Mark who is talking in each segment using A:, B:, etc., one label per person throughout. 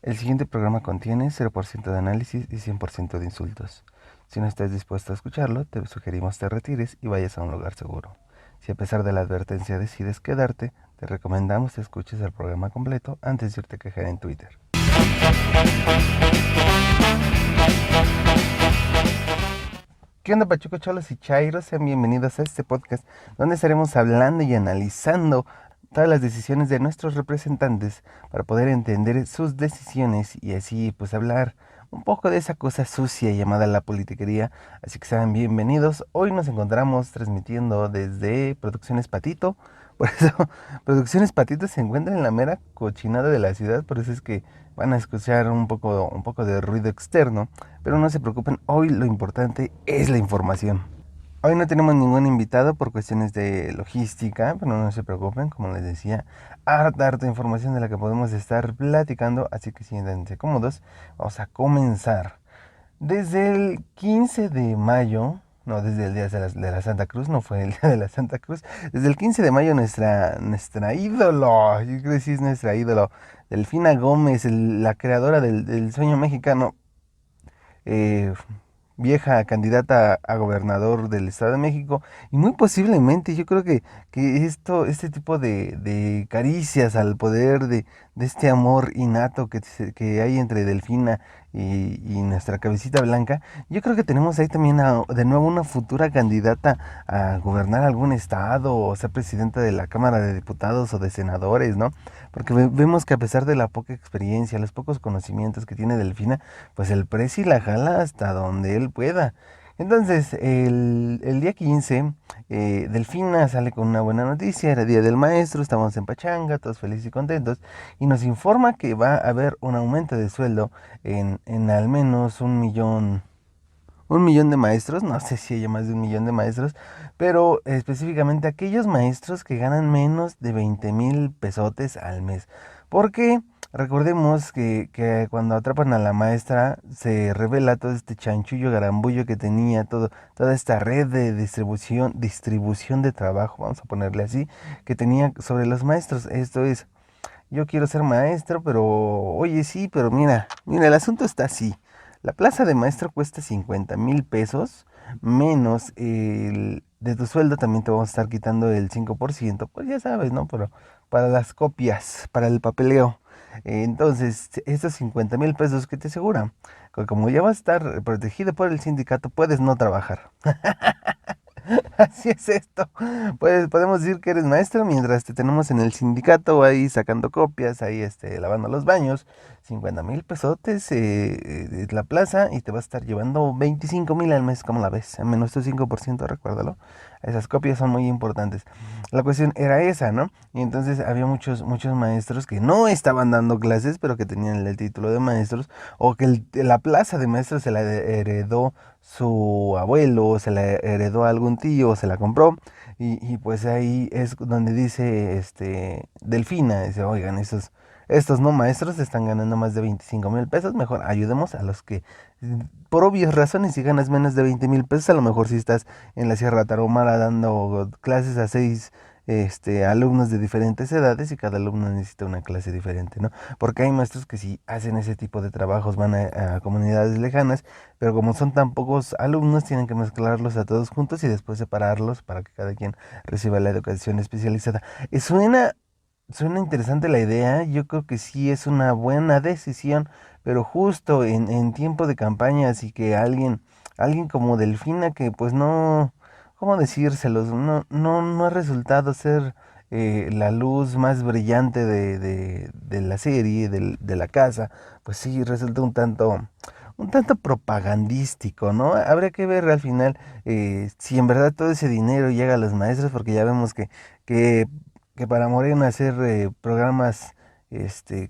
A: El siguiente programa contiene 0% de análisis y 100% de insultos. Si no estás dispuesto a escucharlo, te sugerimos te retires y vayas a un lugar seguro. Si a pesar de la advertencia decides quedarte, te recomendamos que escuches el programa completo antes de irte a quejar en Twitter. ¿Qué onda, Pachuco, Cholos y Chairos? Sean bienvenidos a este podcast donde estaremos hablando y analizando todas las decisiones de nuestros representantes para poder entender sus decisiones y así pues hablar un poco de esa cosa sucia llamada la politiquería. Así que sean bienvenidos. Hoy nos encontramos transmitiendo desde Producciones Patito. Por eso Producciones Patito se encuentra en la mera cochinada de la ciudad, por eso es que van a escuchar un poco de ruido externo. Pero no se preocupen, hoy lo importante es la información. Hoy no tenemos ningún invitado por cuestiones de logística, pero no se preocupen, como les decía, harta información de la que podemos estar platicando, así que siéntense cómodos. Vamos a comenzar. Desde el 15 de mayo, no, desde el día de la Santa Cruz, no fue el día de la Santa Cruz, desde el 15 de mayo nuestra ídolo, yo creo que sí es nuestra ídolo, Delfina Gómez, la creadora del sueño mexicano, eh, vieja candidata a gobernador del Estado de México, y muy posiblemente yo creo que este tipo de caricias al poder de este amor innato que hay entre Delfina y nuestra cabecita blanca, yo creo que tenemos ahí también de nuevo una futura candidata a gobernar algún estado o ser presidenta de la Cámara de Diputados o de senadores, ¿no? Porque vemos que a pesar de la poca experiencia, los pocos conocimientos que tiene Delfina, pues el presi la jala hasta donde él pueda. Entonces, el día 15, Delfina sale con una buena noticia, era Día del Maestro, estamos en Pachanga, todos felices y contentos, y nos informa que va a haber un aumento de sueldo en al menos 1 millón. 1 millón de maestros, no sé si haya más de 1 millón de maestros, pero específicamente aquellos maestros que ganan menos de 20,000 pesotes al mes. Porque recordemos que cuando atrapan a la maestra se revela todo este chanchullo garambullo que tenía, toda esta red de distribución de trabajo, vamos a ponerle así, que tenía sobre los maestros. Esto es, yo quiero ser maestro, pero oye, sí, pero mira, el asunto está así. La plaza de maestro cuesta 50,000 pesos, menos de tu sueldo también te vamos a estar quitando el 5%, pues ya sabes, ¿no? Pero para las copias, para el papeleo. Entonces, estos 50,000 pesos que te aseguran, que como ya vas a estar protegido por el sindicato, puedes no trabajar. Así es esto. Pues podemos decir que eres maestro mientras te tenemos en el sindicato ahí sacando copias, ahí lavando los baños. 50,000 pesotes la plaza y te va a estar llevando 25,000 al mes, ¿cómo la ves? Menos tu 5%, recuérdalo. Esas copias son muy importantes. La cuestión era esa, ¿no? Y entonces había muchos maestros que no estaban dando clases, pero que tenían el título de maestros, o que la plaza de maestros se la heredó su abuelo, se la heredó a algún tío, se la compró, y pues ahí es donde dice Delfina, dice, oigan, estos no maestros están ganando más de 25,000 pesos, mejor ayudemos a los que, por obvias razones, si ganas menos de 20,000 pesos, a lo mejor si estás en la Sierra Tarahumara dando clases a 6 alumnos de diferentes edades y cada alumno necesita una clase diferente, ¿no? Porque hay maestros que si hacen ese tipo de trabajos van a comunidades lejanas, pero como son tan pocos alumnos, tienen que mezclarlos a todos juntos y después separarlos para que cada quien reciba la educación especializada. Suena interesante la idea, yo creo que sí es una buena decisión, pero justo en tiempo de campaña, así que alguien como Delfina que pues no, ¿cómo decírselos? No ha resultado ser la luz más brillante de la serie, de la casa, pues sí resulta un tanto propagandístico, ¿no? Habría que ver al final si en verdad todo ese dinero llega a los maestros, porque ya vemos que que para Morena hacer programas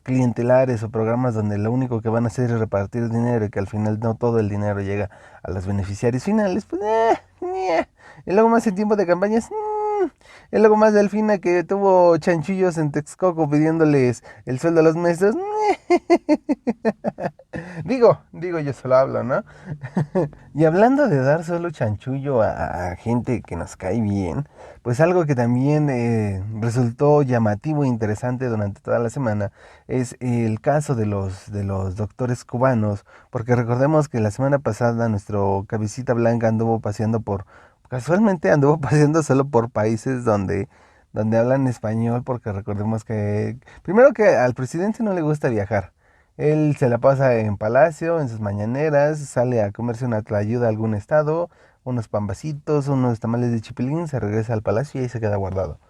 A: clientelares o programas donde lo único que van a hacer es repartir dinero y que al final no todo el dinero llega a los beneficiarios finales, pues y luego más en tiempo de campañas, y luego más Delfina que tuvo chanchullos en Texcoco pidiéndoles el sueldo a los maestros, Digo, yo solo hablo, ¿no? Y hablando de dar solo chanchullo a gente que nos cae bien, pues algo que también resultó llamativo e interesante durante toda la semana es el caso de los doctores cubanos, porque recordemos que la semana pasada nuestro cabecita blanca casualmente anduvo paseando solo por países donde hablan español, porque recordemos que, primero que al presidente no le gusta viajar. Él se la pasa en Palacio, en sus mañaneras, sale a comerse una tlayuda a algún estado, unos pambacitos, unos tamales de chipilín, se regresa al palacio y ahí se queda guardado.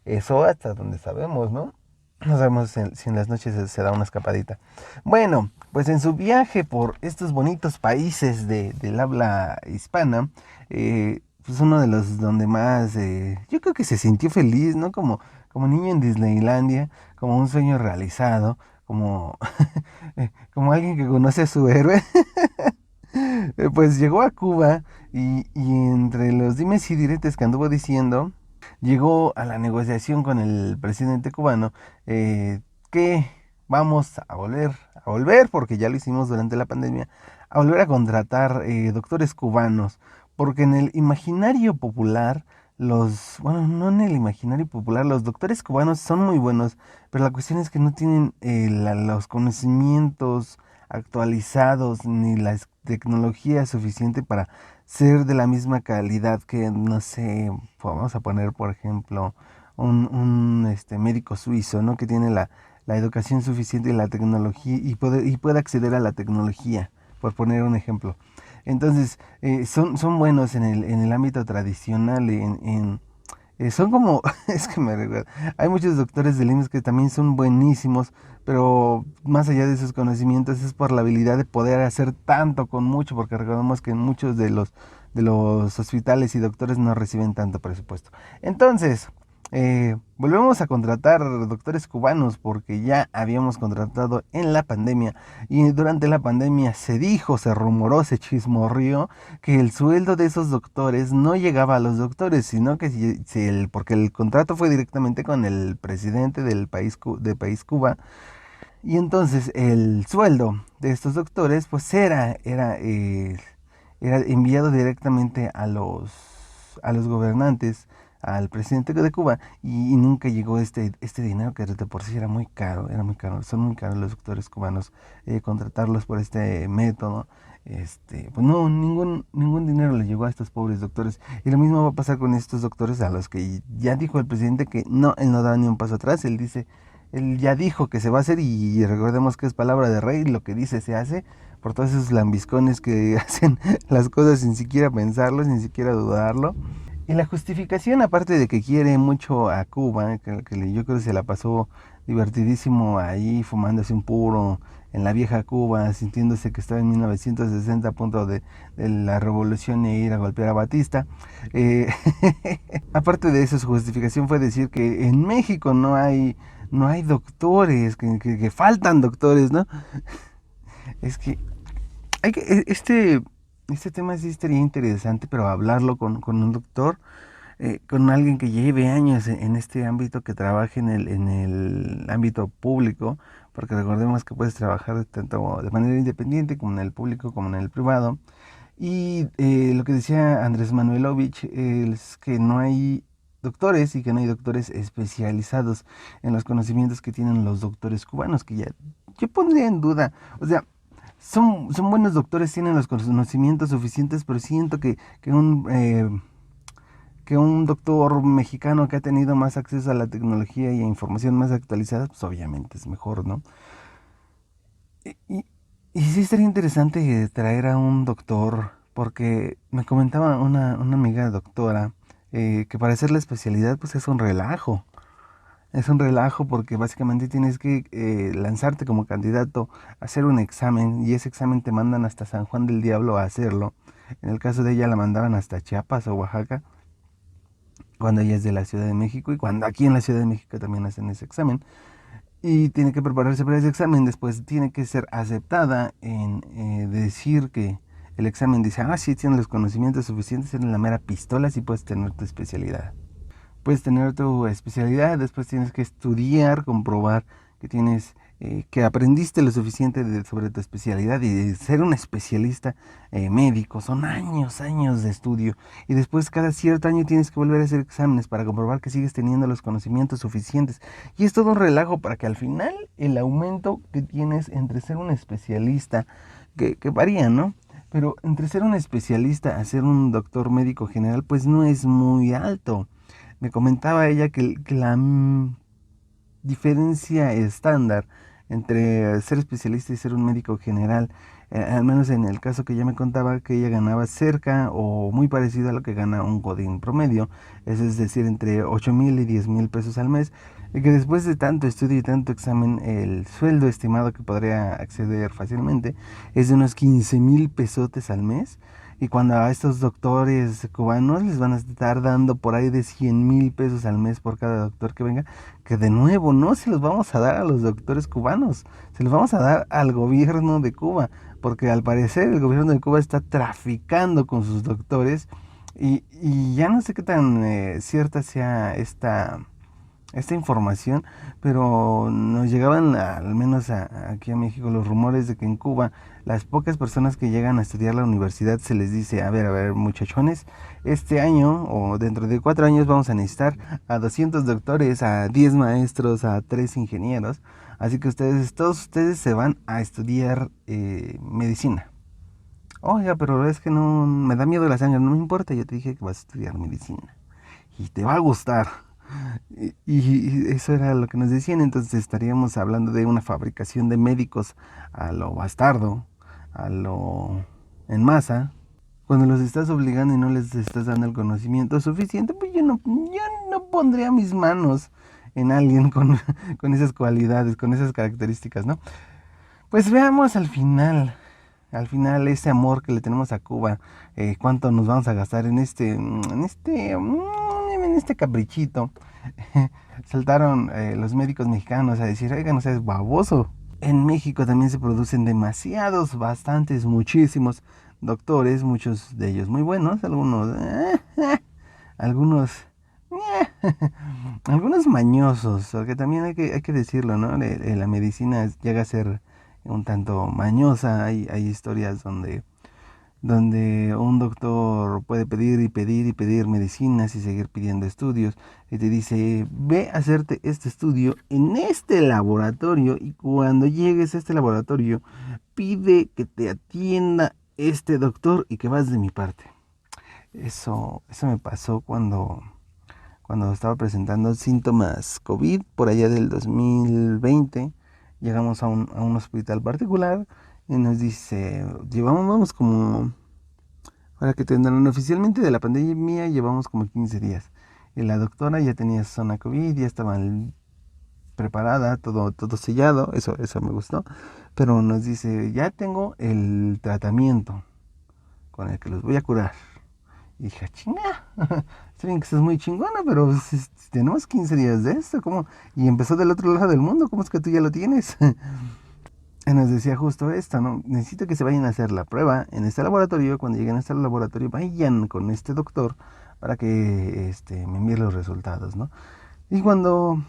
A: Eso hasta donde sabemos, ¿no? No sabemos si en las noches se da una escapadita. Bueno, pues en su viaje por estos bonitos países del habla hispana, pues uno de los donde más, yo creo que se sintió feliz, ¿no? Como niño en Disneylandia, como un sueño realizado, como, como alguien que conoce a su héroe. Pues llegó a Cuba y entre los dimes y diretes que anduvo diciendo, llegó a la negociación con el presidente cubano, que vamos a volver, porque ya lo hicimos durante la pandemia, a volver a contratar doctores cubanos, porque en el imaginario popular, bueno, no en el imaginario popular, los doctores cubanos son muy buenos, pero la cuestión es que no tienen los conocimientos actualizados ni la tecnología suficiente para ser de la misma calidad que, no sé, vamos a poner por ejemplo un médico suizo, ¿no? Que tiene la educación suficiente y la tecnología y puede acceder a la tecnología, por poner un ejemplo. Entonces, son buenos en el ámbito tradicional, son como, es que me recuerda, hay muchos doctores del IMSS que también son buenísimos, pero más allá de sus conocimientos es por la habilidad de poder hacer tanto con mucho, porque recordemos que muchos de los hospitales y doctores no reciben tanto presupuesto. Entonces, volvemos a contratar doctores cubanos porque ya habíamos contratado en la pandemia, y durante la pandemia se dijo, se rumoró, se chismorrió que el sueldo de esos doctores no llegaba a los doctores, sino que porque el contrato fue directamente con el presidente del país Cuba, y entonces el sueldo de estos doctores pues era enviado directamente a los gobernantes, al presidente de Cuba, y nunca llegó este dinero, que de por sí era muy caro, son muy caros los doctores cubanos, contratarlos por este método. Pues no, ningún dinero le llegó a estos pobres doctores. Y lo mismo va a pasar con estos doctores a los que ya dijo el presidente que no, él no da ni un paso atrás. Él ya dijo que se va a hacer, y recordemos que es palabra de rey, lo que dice se hace, por todos esos lambiscones que hacen las cosas sin siquiera pensarlo, sin siquiera dudarlo. Y la justificación, aparte de que quiere mucho a Cuba, yo creo que se la pasó divertidísimo ahí fumándose un puro en la vieja Cuba, sintiéndose que estaba en 1960 a punto de la revolución e ir a golpear a Batista. Eh, Aparte de eso, su justificación fue decir que en México no hay doctores, que faltan doctores, ¿no? Es que este tema sí estaría interesante, pero hablarlo con un doctor, con alguien que lleve años en este ámbito, que trabaje en el ámbito público, porque recordemos que puedes trabajar tanto de manera independiente como en el público como en el privado. Y lo que decía Andrés Manuelovich es que no hay doctores, y que no hay doctores especializados en los conocimientos que tienen los doctores cubanos, que ya yo pondría en duda, o sea, son buenos doctores, tienen los conocimientos suficientes, pero siento que un doctor mexicano que ha tenido más acceso a la tecnología y a información más actualizada, pues obviamente es mejor, ¿no? Y, y sí estaría interesante traer a un doctor, porque me comentaba una amiga doctora, que para hacer la especialidad pues es un relajo. Es un relajo porque básicamente tienes que lanzarte como candidato a hacer un examen, y ese examen te mandan hasta San Juan del Diablo a hacerlo. En el caso de ella la mandaban hasta Chiapas o Oaxaca, cuando ella es de la Ciudad de México, y cuando aquí en la Ciudad de México también hacen ese examen. Y tiene que prepararse para ese examen, después tiene que ser aceptada en decir que el examen dice, sí, tienes los conocimientos suficientes, en la mera pistola, sí puedes tener tu especialidad. Puedes tener tu especialidad, después tienes que estudiar, comprobar que tienes que aprendiste lo suficiente sobre tu especialidad y de ser un especialista médico. Son años de estudio. Y después cada cierto año tienes que volver a hacer exámenes para comprobar que sigues teniendo los conocimientos suficientes. Y es todo un relajo para que al final el aumento que tienes entre ser un especialista, que varía, ¿no? Pero entre ser un especialista a ser un doctor médico general, pues no es muy alto. Me comentaba ella que la diferencia estándar entre ser especialista y ser un médico general, al menos en el caso que ella me contaba, que ella ganaba cerca o muy parecido a lo que gana un godín promedio, es decir, entre 8,000 y 10,000 pesos al mes, y que después de tanto estudio y tanto examen, el sueldo estimado que podría acceder fácilmente es de unos 15,000 pesotes al mes. Y cuando a estos doctores cubanos les van a estar dando por ahí de 100,000 pesos al mes por cada doctor que venga, que de nuevo no se los vamos a dar a los doctores cubanos, se los vamos a dar al gobierno de Cuba, porque al parecer el gobierno de Cuba está traficando con sus doctores y ya no sé qué tan cierta sea esta información, pero nos llegaban al menos aquí a México los rumores de que en Cuba las pocas personas que llegan a estudiar la universidad se les dice, a ver muchachones, este año o dentro de 4 años vamos a necesitar a 200 doctores, a 10 maestros, a 3 ingenieros, así que todos ustedes se van a estudiar medicina. Oiga, pero es que no, me da miedo la sangre, no me importa, yo te dije que vas a estudiar medicina y te va a gustar. Y eso era lo que nos decían, entonces estaríamos hablando de una fabricación de médicos a lo bastardo, a lo en masa. Cuando los estás obligando y no les estás dando el conocimiento suficiente, pues yo no pondría mis manos en alguien con esas cualidades, con esas características, ¿no? Pues veamos al final ese amor que le tenemos a Cuba, cuánto nos vamos a gastar en este caprichito. Saltaron los médicos mexicanos a decir, oiga, no seas baboso. En México también se producen bastantes, muchísimos doctores, muchos de ellos muy buenos, algunos, algunos mañosos, porque también hay que decirlo, ¿no? La medicina llega a ser un tanto mañosa, hay historias donde un doctor puede pedir y pedir y pedir medicinas y seguir pidiendo estudios y te dice, ve a hacerte este estudio en este laboratorio y cuando llegues a este laboratorio pide que te atienda este doctor y que vas de mi parte. Eso me pasó cuando estaba presentando síntomas COVID por allá del 2020. Llegamos a un hospital particular y nos dice, vamos como, para que te entiendan, oficialmente de la pandemia llevamos como 15 días. Y la doctora ya tenía zona COVID, ya estaba preparada, todo sellado, eso me gustó. Pero nos dice, ya tengo el tratamiento con el que los voy a curar. Y dije, chinga, está bien que estás muy chingona, pero si tenemos 15 días de esto, ¿cómo? Y empezó del otro lado del mundo, ¿cómo es que tú ya lo tienes? Y nos decía justo esto, ¿no? Necesito que se vayan a hacer la prueba en este laboratorio. Cuando lleguen a este laboratorio, vayan con este doctor para que me envíe los resultados, ¿no? Y cuando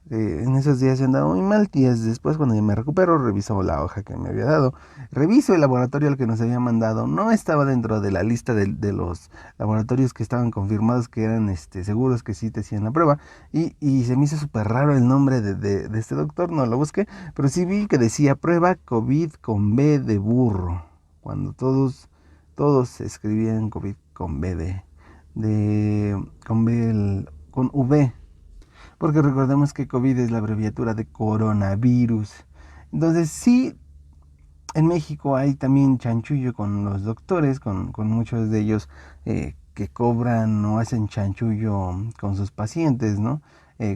A: en esos días yo andaba muy mal, días después cuando ya me recupero, reviso la hoja que me había dado, reviso el laboratorio al que nos había mandado, no estaba dentro de la lista de los laboratorios que estaban confirmados que eran seguros que sí te hacían la prueba, y se me hizo súper raro el nombre de este doctor, no lo busqué, pero sí vi que decía prueba COVID con B de burro, cuando todos escribían COVID con B con B, con V. Porque recordemos que COVID es la abreviatura de coronavirus. Entonces sí, en México hay también chanchullo con los doctores, con muchos de ellos que cobran o hacen chanchullo con sus pacientes, ¿no?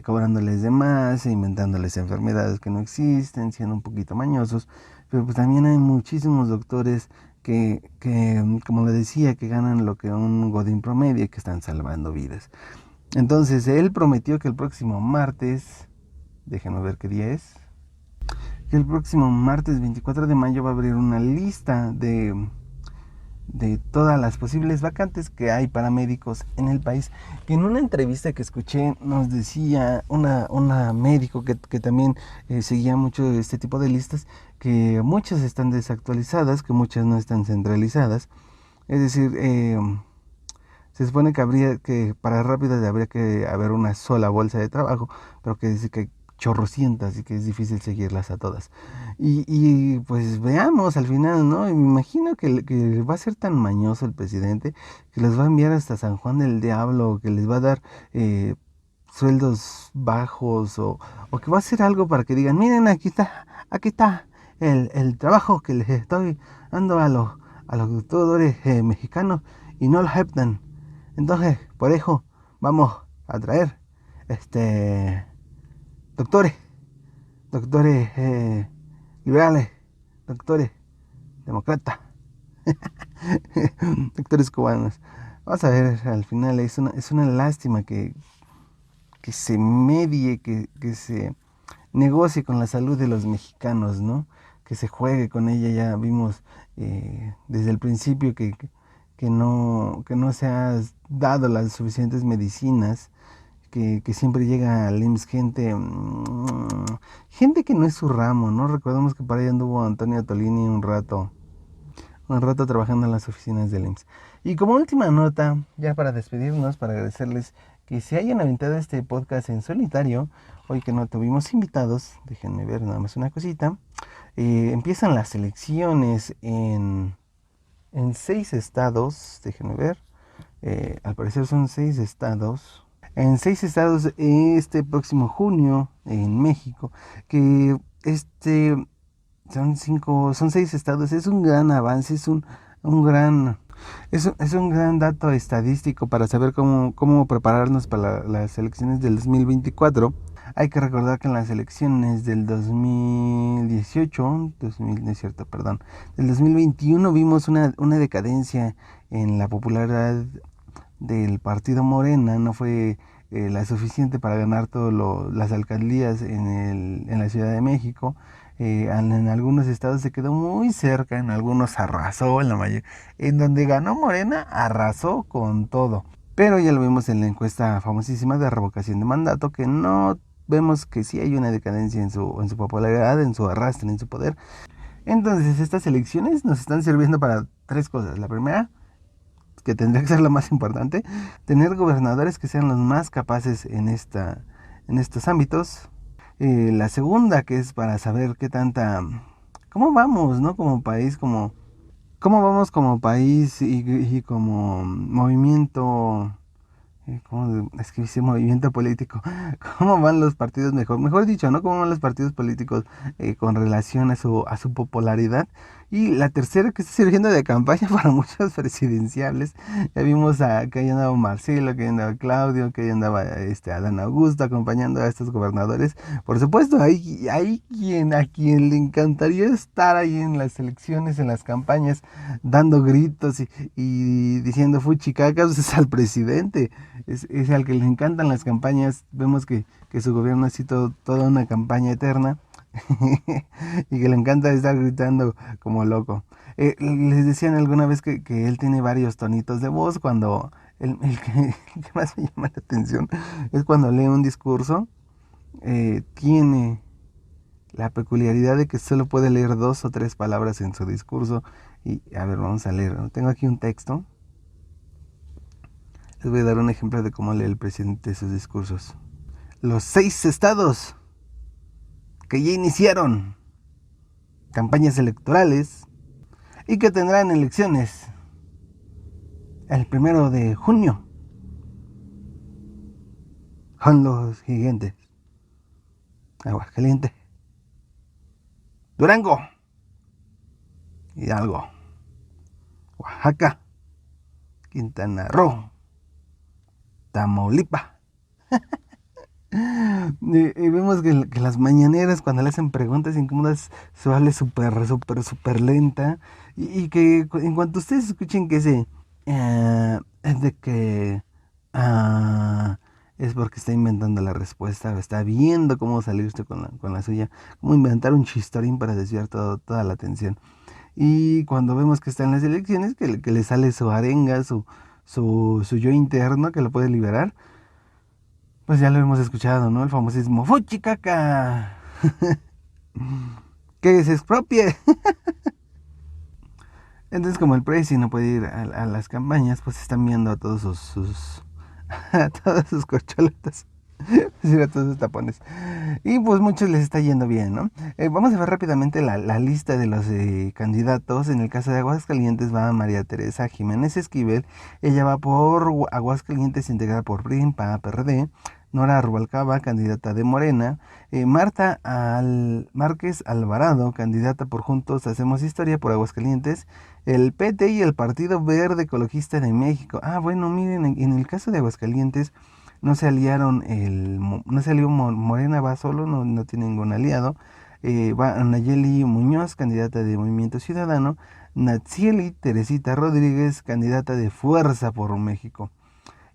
A: Cobrándoles de más, inventándoles enfermedades que no existen, siendo un poquito mañosos. Pero pues también hay muchísimos doctores que como le decía, que ganan lo que un godín promedio y que están salvando vidas. Entonces él prometió que el próximo martes, déjenme ver qué día es, que el próximo martes 24 de mayo va a abrir una lista de todas las posibles vacantes que hay para médicos en el país. Que en una entrevista que escuché nos decía una médico que también seguía mucho este tipo de listas, que muchas están desactualizadas, que muchas no están centralizadas. Es decir, se supone que para rápidas habría que haber una sola bolsa de trabajo, pero que dice que hay chorrocientas y que es difícil seguirlas a todas. Y pues veamos al final, ¿no? Y me imagino que va a ser tan mañoso el presidente que los va a enviar hasta San Juan del Diablo, que les va a dar sueldos bajos o que va a hacer algo para que digan, miren, aquí está el trabajo que les estoy dando a los doctores mexicanos y no lo aceptan. Entonces, por eso vamos a traer doctores, doctores liberales, doctores demócratas, doctores cubanos. Vamos a ver, al final es una lástima que se medie, que se negocie con la salud de los mexicanos, ¿no? Que se juegue con ella. Ya vimos desde el principio que no se ha dado las suficientes medicinas, que siempre llega al IMSS gente que no es su ramo, ¿no? Recordemos que para allá anduvo Antonio Tolini un rato trabajando en las oficinas del IMSS. Y como última nota, ya para despedirnos, para agradecerles que se hayan aventado este podcast en solitario, hoy que no tuvimos invitados, déjenme ver nada más una cosita. Empiezan las elecciones en 6 estados, déjenme ver, al parecer son 6 estados. En 6 estados este próximo junio en México, que son 6 estados, es un gran avance, es un gran dato estadístico para saber cómo prepararnos para las elecciones del 2024. Hay que recordar que en las elecciones del 2018, del 2021 vimos una decadencia en la popularidad del partido Morena. No fue la suficiente para ganar todas las alcaldías en la Ciudad de México. En algunos estados se quedó muy cerca, en algunos arrasó, en donde ganó Morena arrasó con todo. Pero ya lo vimos en la encuesta famosísima de revocación de mandato, que no vemos que sí hay una decadencia en su popularidad, en su arrastre, en su poder. Entonces estas elecciones nos están sirviendo para 3 cosas. La primera, que tendría que ser la más importante, tener gobernadores que sean los más capaces en estos ámbitos. La segunda, que es para saber cómo vamos, ¿no? Como país, cómo vamos como país y como movimiento. ¿Cómo escribirse movimiento político? ¿Cómo van los partidos mejor dicho, ¿no? ¿Cómo van los partidos políticos con relación a su popularidad? Y la tercera, que está sirviendo de campaña para muchos presidenciables. Ya vimos que ahí andaba Marcelo, que ahí andaba Claudio, que ahí andaba Adán Augusto acompañando a estos gobernadores. Por supuesto, hay a quien le encantaría estar ahí en las elecciones, en las campañas, dando gritos y diciendo fuchicacas, es al presidente. Es al que le encantan las campañas. Vemos que su gobierno ha sido toda una campaña eterna y que le encanta estar gritando como loco. Les decían alguna vez que él tiene varios tonitos de voz. Cuando el que más me llama la atención es cuando lee un discurso. Tiene la peculiaridad de que solo puede leer 2 o 3 palabras en su discurso. Y a ver, vamos a leer. Tengo aquí un texto. Les voy a dar un ejemplo de cómo lee el presidente sus discursos. Los 6 estados que ya iniciaron campañas electorales y que tendrán elecciones el 1 de junio son los siguientes: Aguascalientes, Durango, Hidalgo, Oaxaca, Quintana Roo, Tamaulipas. Y vemos que las mañaneras, cuando le hacen preguntas incómodas, se vale súper lenta. Y que en cuanto ustedes escuchen que es de que es porque está inventando la respuesta, o está viendo cómo salirse con la suya, cómo inventar un chistorín para desviar toda la atención. Y cuando vemos que está en las elecciones, que le sale su arenga, su yo interno que lo puede liberar, pues ya lo hemos escuchado, ¿no? El famosísimo Fuchicaca. Que se expropie. Entonces, como el Prezi no puede ir a las campañas, pues están viendo a todos a todas sus corcholatas. Es decir, a todos sus tapones. Y pues muchos les está yendo bien, ¿no? Vamos a ver rápidamente la lista de los candidatos. En el caso de Aguascalientes va María Teresa Jiménez Esquivel. Ella va por Aguascalientes, integrada por PRI, PAN, PRD. Nora Rubalcaba, candidata de Morena. Marta Márquez Alvarado, candidata por Juntos Hacemos Historia por Aguascalientes. El PT y el Partido Verde Ecologista de México. Bueno, miren, en el caso de Aguascalientes no se aliaron, no se alió Morena, va solo, no tiene ningún aliado. Va Nayeli Muñoz, candidata de Movimiento Ciudadano. Natsieli Teresita Rodríguez, candidata de Fuerza por México.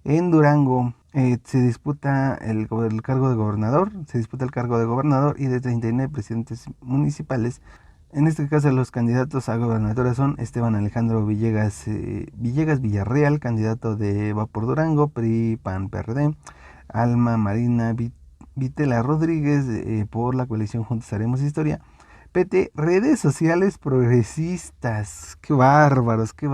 A: En Durango se disputa el cargo de gobernador, y de 39 presidentes municipales. En este caso los candidatos a gobernadora son Esteban Alejandro Villegas Villarreal, candidato de Va por Durango, PRI, PAN, PRD. Alma Marina Vitela Rodríguez por la coalición Juntos Haremos Historia. PT, redes sociales progresistas. Qué bárbaros que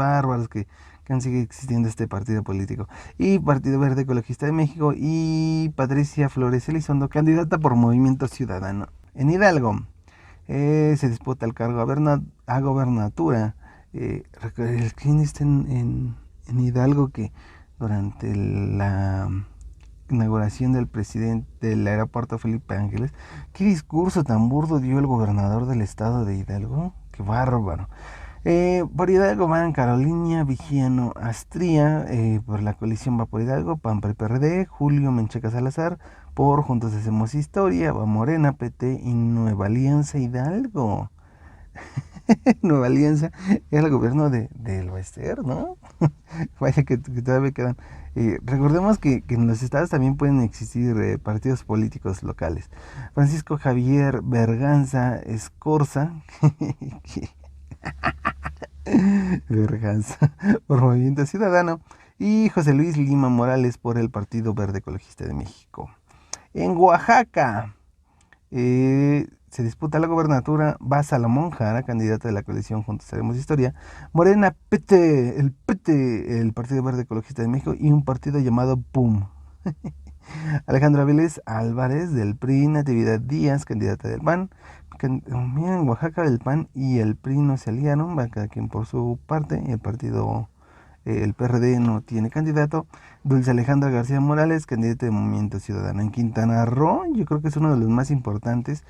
A: sigue existiendo este partido político. Y Partido Verde Ecologista de México y Patricia Flores Elizondo, candidata por Movimiento Ciudadano. En Hidalgo se disputa el cargo a gobernatura. ¿Quién está en Hidalgo que durante la inauguración del presidente del aeropuerto Felipe Ángeles, qué discurso tan burdo dio el gobernador del estado de Hidalgo? Qué bárbaro. Por Hidalgo van Carolina Vigiano Astría, por la coalición va por Hidalgo, PAN, PRI, PRD. Julio Menchaca Salazar, por Juntos Hacemos Historia, va Morena, PT y Nueva Alianza Hidalgo. Nueva Alianza es el gobierno del Bester, ¿no? Vaya que todavía quedan. Recordemos que en los estados también pueden existir partidos políticos locales. Francisco Javier Berganza Escorza, Berganza, por Movimiento Ciudadano. Y José Luis Lima Morales por el Partido Verde Ecologista de México. En Oaxaca se disputa la gobernatura, va Salomón Jara, candidato de la coalición Juntos Haremos Historia. Morena, PT, el Partido Verde Ecologista de México, y un partido llamado PUM. Alejandra Vélez Álvarez del PRI. Natividad Díaz, candidata del PAN. Mira, en Oaxaca el PAN y el PRI no se aliaron, va cada quien por su parte. El PRD no tiene candidato. Dulce Alejandra García Morales, candidata de Movimiento Ciudadano. En Quintana Roo, yo creo que es uno de los más importantes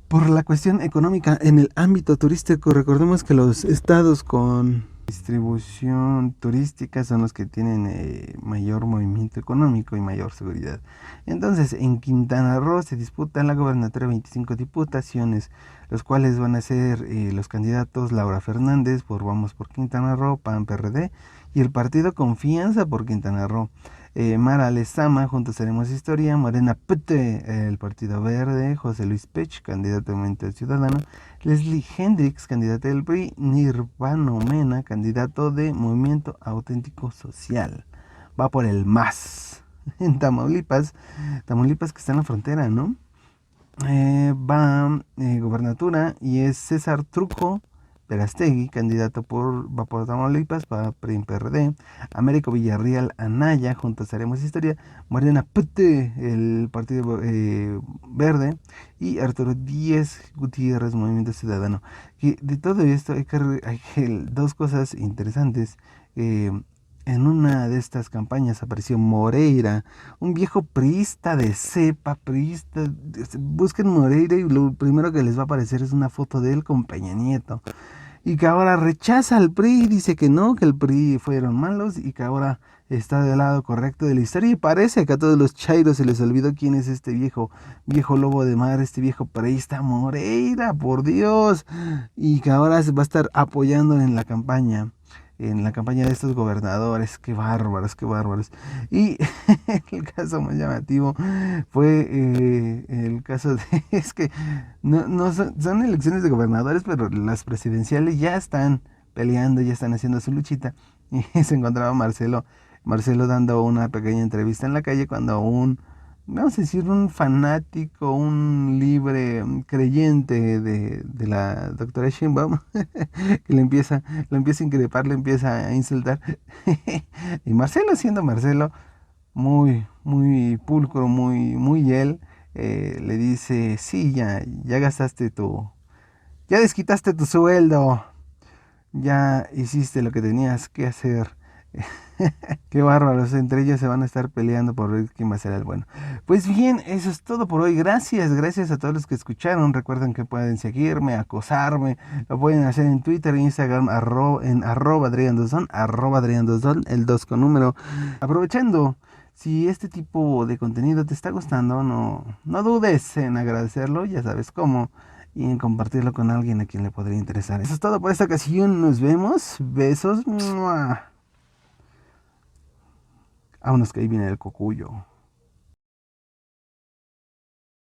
A: por la cuestión económica en el ámbito turístico. Recordemos que los estados con distribución turística son los que tienen mayor movimiento económico y mayor seguridad. Entonces, en Quintana Roo se disputan la gobernatura 25 diputaciones, los cuales van a ser los candidatos Laura Fernández por Vamos por Quintana Roo, PAN, PRD, y el partido Confianza por Quintana Roo. Mara Lezama, Juntos Haremos Historia. Morena PT, el Partido Verde. José Luis Pech, candidato de Movimiento Ciudadano. Leslie Hendricks, candidata del PRI. Nirvano Mena, candidato de Movimiento Auténtico Social. Va por el MAS. En Tamaulipas que está en la frontera, ¿no? Va gobernatura y es César Trujo Verastegui, candidato va por Tamaulipas, para PRI, PRD. Américo Villarreal Anaya, Juntos Haremos Historia. Morena PT, el Partido Verde. Y Arturo Díez Gutiérrez, Movimiento Ciudadano. Y de todo esto hay dos cosas interesantes. En una de estas campañas apareció Moreira, un viejo priista de cepa, priista. Busquen Moreira y lo primero que les va a aparecer es una foto de él con Peña Nieto. Y que ahora rechaza al PRI, dice que no, que el PRI fueron malos y que ahora está del lado correcto de la historia. Y parece que a todos los chairos se les olvidó quién es este viejo lobo de mar, este viejo priista Moreira, por Dios. Y que ahora se va a estar apoyando en la campaña. en la campaña de estos gobernadores. Qué bárbaros, qué bárbaros. Y el caso más llamativo fue el caso de, es que no son elecciones de gobernadores, pero las presidenciales ya están peleando, ya están haciendo su luchita. Y se encontraba Marcelo dando una pequeña entrevista en la calle cuando vamos a decir, un fanático, un libre creyente de la doctora Sheinbaum, que lo empieza a increpar, le empieza a insultar. Y Marcelo, siendo Marcelo, muy pulcro, muy él, le dice, sí, ya gastaste ya desquitaste tu sueldo, ya hiciste lo que tenías que hacer. Qué bárbaros, entre ellos se van a estar peleando por ver quién va a ser el bueno. Pues bien, eso es todo por hoy. Gracias a todos los que escucharon. Recuerden que pueden seguirme, acosarme. Lo pueden hacer en Twitter e Instagram, en @Adrián2Don, el 2 con número. Aprovechando, si este tipo de contenido te está gustando, no dudes en agradecerlo, ya sabes cómo, y en compartirlo con alguien a quien le podría interesar. Eso es todo por esta ocasión. Nos vemos. Besos. ¡Mua! Vámonos que ahí viene el cocuyo.